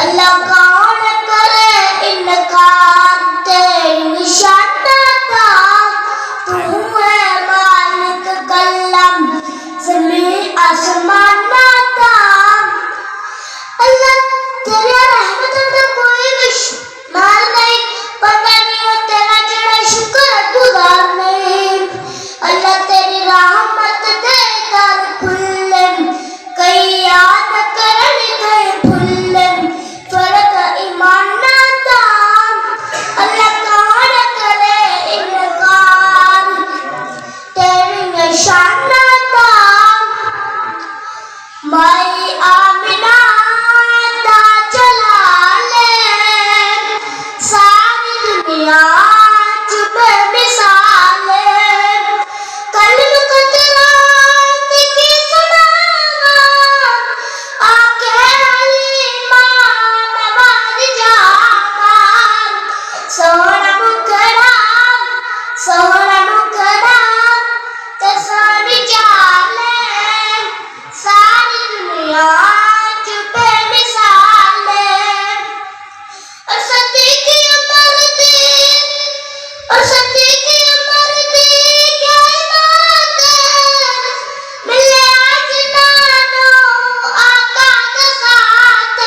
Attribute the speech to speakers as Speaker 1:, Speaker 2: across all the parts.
Speaker 1: अल्लाह कौन करे इनकार तेरी निशानता तू है मालिक कलम ज़मीन आसमान नाता अल्लाह तेरी रहमत का कोई माल नहीं पता नहीं हो तेरा जड़ा शुक्र गुजार नहीं अल्लाह तेरी रहमत दे कर खुले कई याद करन कई भूले फर्क ईमान नाता अल्लाह कौन करे इनकार तेरी निशान नाता माई आमिना दा चला ले सारी दुनिया चुपे मिसाल कल्ब कतरात की सुनावा आके हलीमा नवाज जावा सोहरा मुखड़ा ते सारी चाले सारी दुनिया चुपे मिसाले और सती की उम्र दी क्या बात मिले आज नानो आका के साथ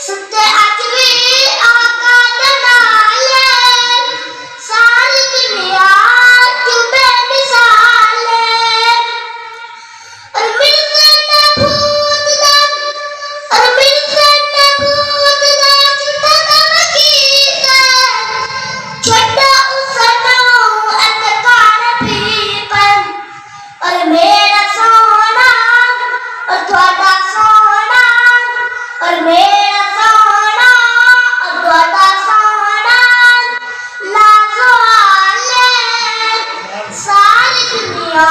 Speaker 1: सत्य आज भी आका के नाले सारी दुनिया चुपे मिसाले और मिलते नबूत दा छुट्टा दम की छोटा उसनो अंधकार पीपन और मेरा सोना और थोड़ा सोना और मेरा सोना और थोड़ा सोना लाजो आले सारी दुनिया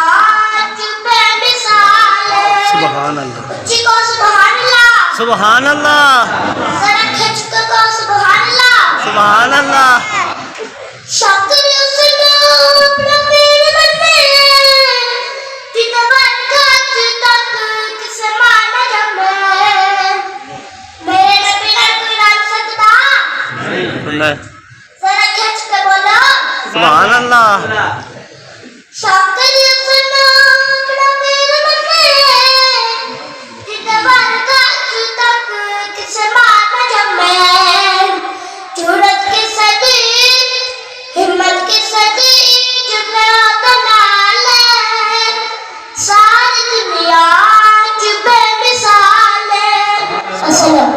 Speaker 1: चुपे मिसाले
Speaker 2: सुभान अल्लाह
Speaker 1: जी को सुभान अल्लाह
Speaker 2: सुभान अल्लाह
Speaker 1: जरा खिंच के को सुभान अल्लाह
Speaker 2: सुभान अल्लाह
Speaker 1: शाकिर उसनो अपना पीर बने जितना बरकत तक किसे माना जमे मेरे बिना कोई रह सकता जरा खिंच के बोलो
Speaker 2: सुभान अल्लाह
Speaker 1: शाकिर उसनो अपना पीर बने जितना बरकत तक किसे माना जमे जरूरत की सदी हिम्मत की सदी जितने नाले सारी दुनिया चुपे मिसाले अस्सलाम